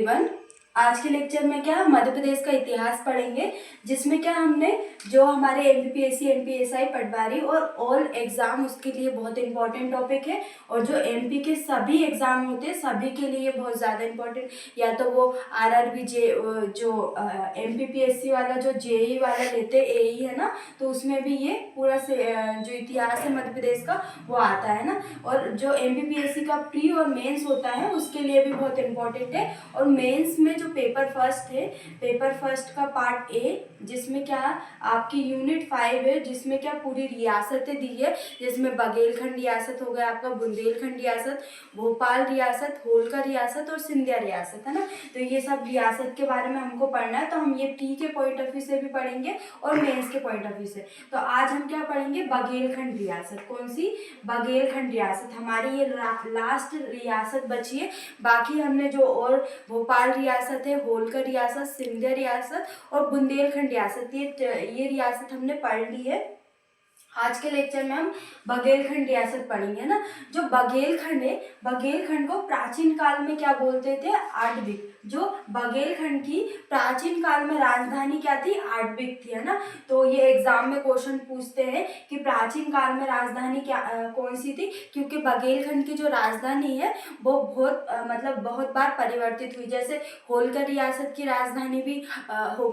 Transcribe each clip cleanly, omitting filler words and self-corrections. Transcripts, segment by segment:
Everyone, आज के lecture में क्या मध्य प्रदेश का इतिहास पढ़ेंगे, जिसमें क्या हमने जो हमारे एमपीपीएससी एमपीएसआई पटवारी और ऑल एग्जाम उसके लिए बहुत इंपॉर्टेंट टॉपिक है। और जो एमपी के सभी एग्जाम होते हैं सभी के लिए बहुत ज़्यादा इंपॉर्टेंट, या तो वो आरआरबी जे जो एमपीपीएससी वाला जो जेई वाला लेते एई है ना, तो उसमें भी ये पूरा से जो इतिहास है मध्य प्रदेश का वो आता है ना। और जो एमपीपीएससी का प्री और मेंस होता है उसके लिए भी बहुत इंपॉर्टेंट है। और मेंस में जो पेपर फर्स्ट है, पेपर फर्स्ट का पार्ट ए, जिसमें क्या आपकी यूनिट 5 है, जिसमें क्या पूरी रियासतें दी है, जिसमें बघेलखंड रियासत हो गया, आपका बुंदेलखंड रियासत, भोपाल रियासत, होलकर रियासत और सिंधिया रियासत है ना। तो ये सब रियासत के बारे में हमको पढ़ना है, तो हम ये प्री के पॉइंट ऑफ व्यू से भी पढ़ेंगे और मेंस के पॉइंट ऑफ व्यू से। तो आज हम क्या पढ़ेंगे, बघेलखंड रियासत। कौन सी? बघेलखंड रियासत हमारी ये लास्ट रियासत बची है। बाकी हमने जो और भोपाल रियासत है, होलकर रियासत, सिंधिया रियासत और बुंदेलखंड रियासत, ये रियासत हमने पढ़ ली है। आज के लेक्चर में हम बघेलखंड रियासत पढ़ेंगे ना। जो बघेलखंड है, बघेलखंड को प्राचीन काल में क्या बोलते थे? आटविक। जो बघेलखंड की प्राचीन काल में राजधानी क्या थी? आटविक थी, है ना। तो ये एग्जाम में क्वेश्चन पूछते हैं कि प्राचीन काल में राजधानी क्या कौन सी थी, क्योंकि बघेलखंड की जो राजधानी है वो बहुत मतलब बहुत बार परिवर्तित हुई। जैसे होलकर रियासत की राजधानी भी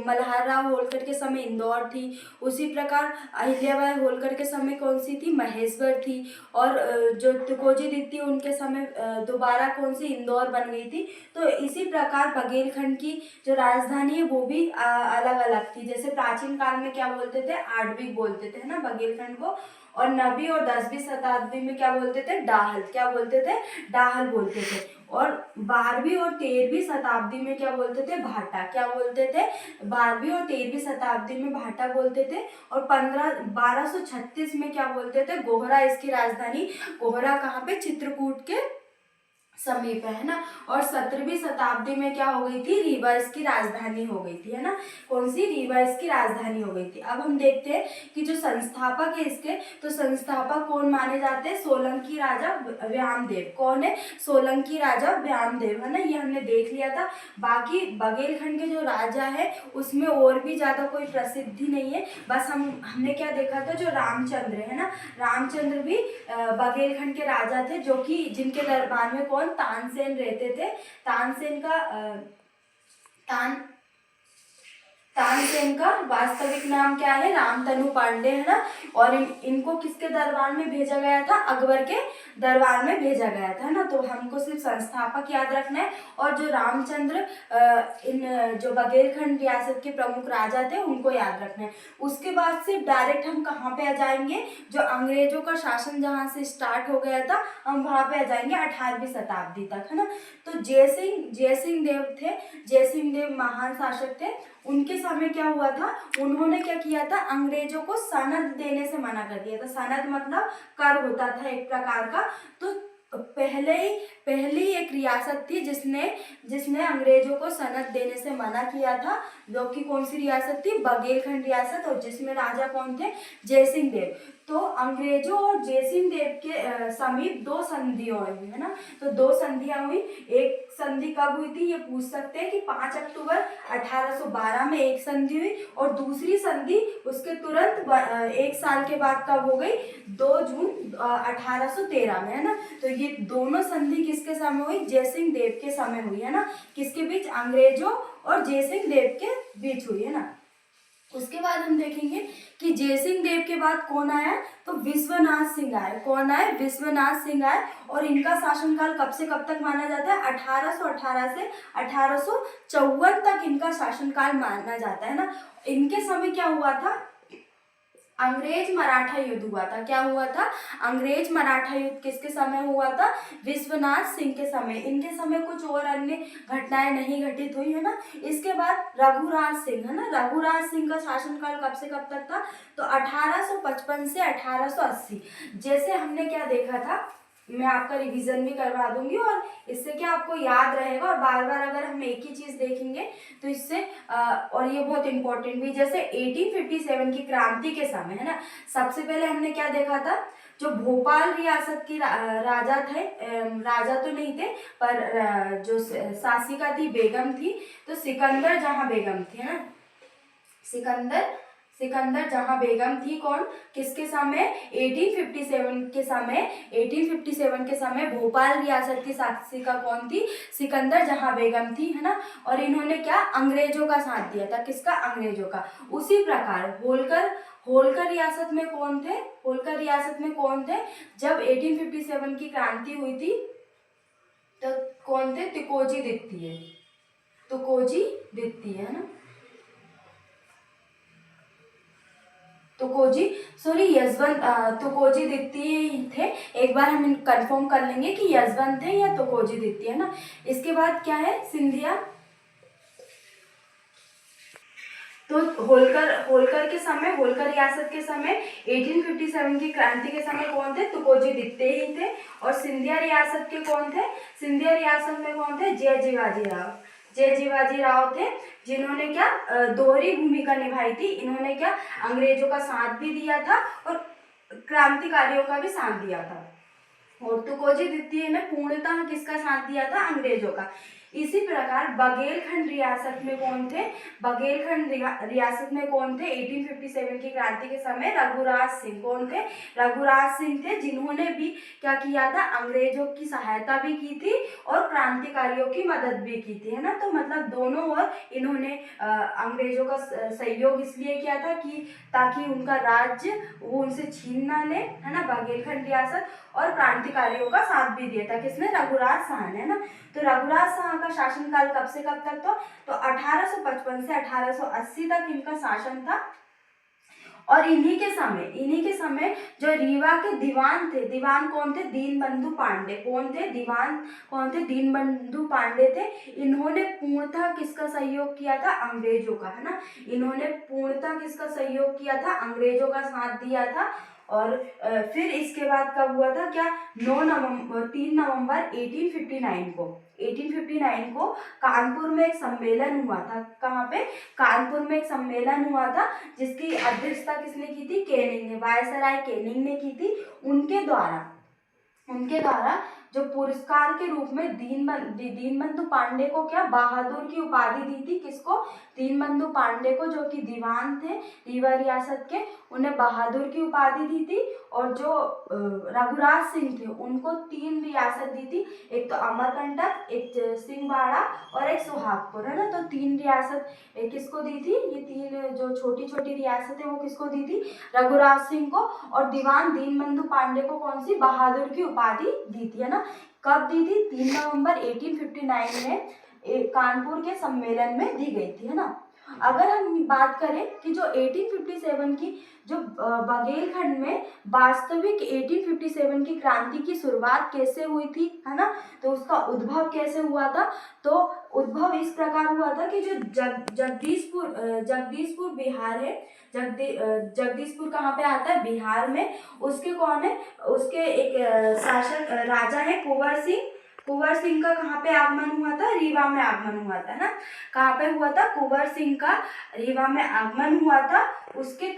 मल्हार राव होलकर के समय इंदौर थी। उसी प्रकार अहिल्याबाई होलकर के समय कौन सी थी? महेश्वर थी। और जो तुकोजी दीदी उनके समय दोबारा कौन सी? इंदौर बन गई थी। तो इसी प्रकार बघेलखंड की जो राजधानी है वो भी अलग अलग थी। जैसे प्राचीन काल में क्या बोलते थे? आटविक बोलते थे, है ना, बघेलखंड को। और 9वीं और 10वीं शताब्दी में क्या बोलते थे? डाहल। क्या बोलते थे? डाहल बोलते थे। और 12वीं और 13वीं शताब्दी में क्या बोलते थे? भाटा। क्या बोलते थे? 12वीं और 13वीं शताब्दी में भाटा बोलते थे। और 1236 में क्या बोलते थे? गोहरा इसकी राजधानी। गोहरा कहाँ पे? चित्रकूट के समीप है ना। और 17वीं शताब्दी में क्या हो गई थी? रीवा इसकी राजधानी हो गई थी, है ना। कौन सी? रीवा इसकी राजधानी हो गई थी। अब हम देखते हैं कि जो संस्थापक है इसके, तो संस्थापक कौन माने जाते हैं? सोलंकी राजा व्यामदेव। कौन है? सोलंकी राजा व्यामदेव, है ना। ये हमने देख लिया था। बाकी बघेलखंड के जो राजा है उसमें और भी ज्यादा कोई प्रसिद्धि नहीं है। बस हमने क्या देखा था? जो रामचंद्र है ना, रामचंद्र भी बघेलखंड के राजा थे, जो कि जिनके दरबार में कौन? तानसेन रहते थे। तानसेन का तानसेन का वास्तविक नाम क्या है? रामतनु पांडे, है ना। और इनको किसके दरबार में भेजा गया था? अकबर के दरबार में भेजा गया था, ना। तो हमको सिर्फ संस्थापक याद रखना है। और जो रामचंद्र इन जो बघेलखंड रियासत के प्रमुख राजा थे उनको याद रखना है। उसके बाद सिर्फ डायरेक्ट हम कहाँ पे आ जाएंगे? जो अंग्रेजों का शासन जहाँ से स्टार्ट हो गया था हम वहाँ पे आ जाएंगे 18वीं शताब्दी तक, है ना। तो जयसिंह देव थे। जयसिंह देव महान शासक थे। उनके समय क्या हुआ था? उन्होंने क्या किया था? अंग्रेजों को सनद देने से मना कर दिया था। सनद मतलब कर होता था एक प्रकार का। तो पहले ही एक रियासत थी जिसने अंग्रेजों को सनद देने से मना किया था, जो कि कौन सी रियासत थी? बघेलखंड रियासत। और जिसमें राजा कौन थे? जयसिंह देव। तो अंग्रेजों और जयसिंह देव के समीप दो संधियां हुई, है ना। तो दो संधियां हुई। एक संधि कब हुई थी? ये पूछ सकते हैं कि 5 अक्टूबर 1812 में एक संधि हुई। और दूसरी संधि उसके तुरंत 1 साल के बाद कब हो गई? 2 जून 1813 में, है ना। तो ये दोनों संधि किसके समय हुई? जयसिंह देव के समय हुई, है ना। किसके बीच? अंग्रेजों और जयसिंह देव के बीच हुई, है ना। उसके बाद हम देखेंगे कि जयसिंह देव के बाद कौन आया? तो विश्वनाथ सिंह आए। कौन आए? विश्वनाथ सिंह आए। और इनका शासनकाल कब से कब तक माना जाता है? 1818 से 1854 तक इनका शासनकाल माना जाता है ना। इनके समय क्या हुआ था? अंग्रेज मराठा युद्ध हुआ था। क्या हुआ था? अंग्रेज मराठा युद्ध किसके समय हुआ था? विश्वनाथ सिंह के समय। इनके समय कुछ और अन्य घटनाएं नहीं घटित हुई, है ना। इसके बाद रघुराज सिंह, है ना। रघुराज सिंह का शासनकाल कब से कब तक था? तो 1855 से 1880। जैसे हमने क्या देखा था, मैं आपका रिवीजन भी करवा दूंगी और इससे क्या आपको याद रहेगा। और बार बार अगर हम एक ही चीज देखेंगे तो इससे और ये बहुत इंपॉर्टेंट भी। जैसे 1857 की क्रांति के समय, है ना, सबसे पहले हमने क्या देखा था? जो भोपाल रियासत की राजा थे, राजा तो नहीं थे पर जो शासिका थी, बेगम थी, तो सिकंदर जहां बेगम थी, है ना, सिकंदर जहां बेगम थी, कौन, किसके समय, 1857 के समय भोपाल रियासत की शासिका कौन थी, सिकंदर जहां बेगम थी, है ना। और इन्होंने क्या, अंग्रेजों का साथ दिया था, किसका, अंग्रेजों का। उसी प्रकार होलकर रियासत में कौन थे, होलकर रियासत में कौन थे, जब 1857 की क्रांति हुई थी तो कौन थे, तुकोजी द्वितीय, है ना, तुकोजी द्वितीय थे। एक बार हम कंफर्म कर लेंगे कि यशवंत थे या तुकोजी द्वितीय, है ना। इसके बाद क्या है, सिंधिया। तो होलकर के समय, होलकर रियासत के समय 1857 की क्रांति के समय कौन थे, तुकोजी द्वितीय ही थे। और सिंधिया रियासत के कौन थे, सिंधिया रियासत में कौन थे, जय शिवाजी राव थे, जिन्होंने क्या दोहरी भूमिका निभाई थी। इन्होंने क्या, अंग्रेजों का साथ भी दिया था और क्रांतिकारियों का भी साथ दिया था। और तुकोजी द्वितीय ने पूर्णतः किसका साथ दिया था, अंग्रेजों का। इसी प्रकार बघेलखंड रियासत में कौन थे, बघेलखंड रियासत में कौन थे, 1857 की क्रांति के समय रघुराज सिंह, कौन थे, रघुराज सिंह थे, जिन्होंने भी क्या किया था, अंग्रेजों की सहायता भी की थी और क्रांतिकारियों की मदद भी की थी, है ना। तो मतलब दोनों ओर इन्होंने अंग्रेजों का सहयोग इसलिए किया था कि ताकि उनका राज्य वो उनसे छीन ना ले, है ना, बघेलखंड रियासत। और क्रांतिकारियों का साथ भी दिया था, किसने, रघुराज शाह ने, ना। तो रघुराज शाह का शासनकाल कब से कब तक था, तो 1855 से 1880 तक इनका शासन था। और इन्हीं के समय जो रीवा के दीवान थे, दीवान कौन थे, दीनबंधु पांडे, कौन थे, दीवान कौन थे, दीनबंधु पांडे थे। इन्होंने पूर्णतः किसका सहयोग किया था, अंग्रेजों का, है ना। इन्होंने पूर्णतः किसका सहयोग किया था, अंग्रेजों का साथ दिया था। और फिर इसके बाद कब हुआ था, क्या, 3 नवंबर 1859 को कानपुर में एक सम्मेलन हुआ था। कहाँ पे, कानपुर में एक सम्मेलन हुआ था, जिसकी अध्यक्षता किसने की थी, केनिंग ने, वायसराय केनिंग ने की थी। उनके द्वारा जो पुरस्कार के रूप में दीनबंधु पांडे को क्या, बहादुर की उपाधि दी थी, किसको, दीनबंधु पांडे को, जो कि दीवान थे रीवा रियासत के, उन्हें बहादुर की उपाधि दी थी। और जो रघुराज सिंह थे, उनको 3 रियासत दी थी, एक तो अमरकंटक, एक सिंहवाड़ा और एक सुहागपुर, है ना। तो 3 रियासत किसको दी थी, ये 3 जो छोटी छोटी रियासत है वो किसको दी थी, रघुराज सिंह को। और दीवान दीनबंधु पांडे को कौन सी, बहादुर की उपाधि दी थी, है ना। कब दी थी, 3 नवंबर 1859 में कानपुर के सम्मेलन में दी गई थी, है ना। अगर हम बात करें कि जो 1857 की जो बघेलखंड में वास्तविक 1857 की क्रांति की शुरुआत कैसे हुई थी, है ना, तो उसका उद्भव कैसे हुआ था, तो उद्भव इस प्रकार हुआ था कि जो जगदीशपुर बिहार है, जगदीशपुर कहाँ पे आता है, बिहार में। उसके कौन है, उसके एक शासक राजा है कुंवर सिंह का कहाँ पे आगमन हुआ था, रीवा में आगमन हुआ था, ना। कहाँ पे हुआ था, कुंवर सिंह का रीवा में आगमन हुआ था। उसके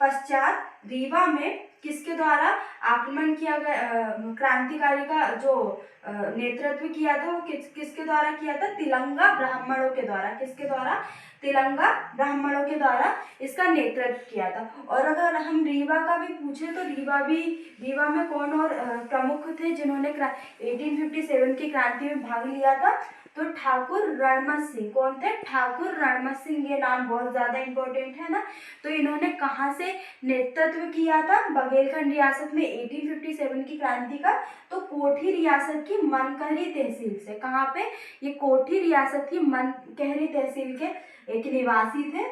पश्चात रीवा में किसके द्वारा आक्रमण किया गया, क्रांतिकारी का जो नेतृत्व किया था वो किसके द्वारा किया था, तिलंगा ब्राह्मणों के द्वारा, किसके द्वारा, तिलंगा ब्राह्मणों के द्वारा इसका नेतृत्व किया था। और अगर हम रीवा का भी पूछे तो रीवा में कौन और प्रमुख थे जिन्होंने 1857 की क्रांति में भाग लिया था, तो ठाकुर रणमत सिंह, कौन थे, ठाकुर रणमत सिंह। ये नाम बहुत ज्यादा इंपॉर्टेंट है ना। तो इन्होंने कहाँ से नेतृत्व किया था, बघेलखंड रियासत में 1857 की क्रांति का, तो कोठी रियासत की मनकहरी तहसील से। कहाँ पे, ये कोठी रियासत की मनकहरी तहसील के एक निवासी थे।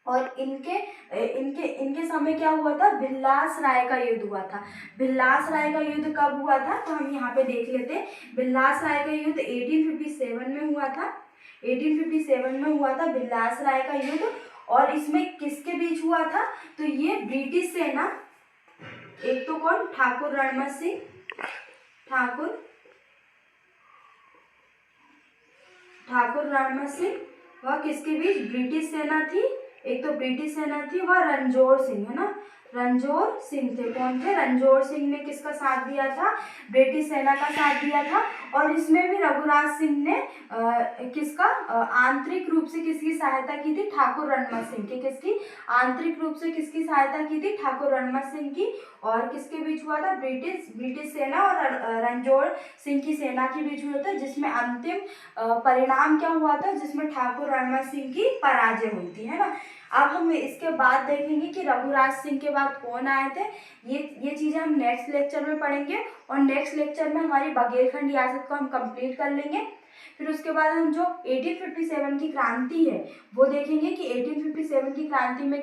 और इनके समय क्या हुआ था, भिल्लास राय का युद्ध हुआ था। भिल्लास राय का युद्ध कब हुआ था, तो हम यहाँ पे देख लेते हैं। भिल्लास राय का युद्ध 1857 में हुआ था, 1857 में हुआ था भिल्लास राय का युद्ध। और इसमें किसके बीच हुआ था, तो ये ब्रिटिश सेना, एक तो कौन, ठाकुर रणमत सिंह, ठाकुर रणमत सिंह, वह किसके बीच, ब्रिटिश सेना थी, एक तो ब्रिटिश सेना थी, वह रणजोड़ सिंह, है ना, रणजोर सिंह थे। कौन थे? रणजोर सिंह ने किसका साथ दिया था? ब्रिटिश सेना का साथ दिया था। और इसमें भी रघुराज सिंह ने किसका आंतरिक रूप से किसकी सहायता की थी? ठाकुर रणमत सिंह की। किसकी? आंतरिक रूप से किसकी सहायता की थी? ठाकुर रणमत सिंह की। और किसके बीच हुआ था? ब्रिटिश सेना और रणजोर सिंह की सेना के बीच हुआ था, जिसमें अंतिम परिणाम क्या हुआ था? जिसमें ठाकुर रणमत सिंह की पराजय हुई थी, है ना। अब हम इसके बाद देखेंगे कि रघुराज सिंह के बाद कौन आए थे। ये चीजें हम नेक्स्ट लेक्चर में पढ़ेंगे, और नेक्स्ट लेक्चर में हमारी बघेलखंड रियासत को हम कंप्लीट कर लेंगे। फिर उसके बाद हम जो 1857 की क्रांति है वो देखेंगे कि 1857 की क्रांति में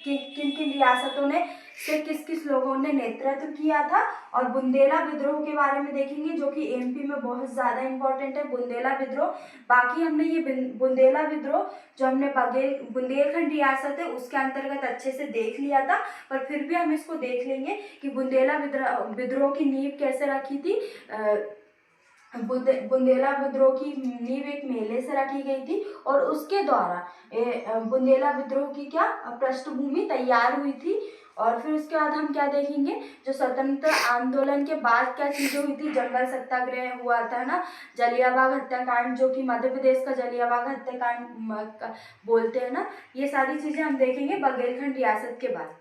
किन किन रियासतों ने से किस किस लोगों ने नेतृत्व किया था। और बुंदेला विद्रोह के बारे में देखेंगे, जो कि एमपी में बहुत ज़्यादा इंपॉर्टेंट है, बुंदेला विद्रोह। बाकी हमने ये बुंदेला विद्रोह जो हमने बुंदेलखंड रियासत है उसके अंतर्गत अच्छे से देख लिया था, पर फिर भी हम इसको देख लेंगे कि बुंदेला विद्रोह की नींव कैसे रखी थी। बुंदेला विद्रोह की नींव एक मेले से रखी गई थी, और उसके द्वारा बुंदेला विद्रोह की क्या पृष्ठभूमि तैयार हुई थी। और फिर उसके बाद हम क्या देखेंगे, जो स्वतंत्र आंदोलन के बाद क्या चीजें हुई थी। जंगल सत्याग्रह हुआ था ना, जलियांवाला हत्याकांड, जो कि मध्य प्रदेश का जलियांवाला हत्याकांड बोलते हैं ना। ये सारी चीजें हम देखेंगे बघेलखंड रियासत के बाद।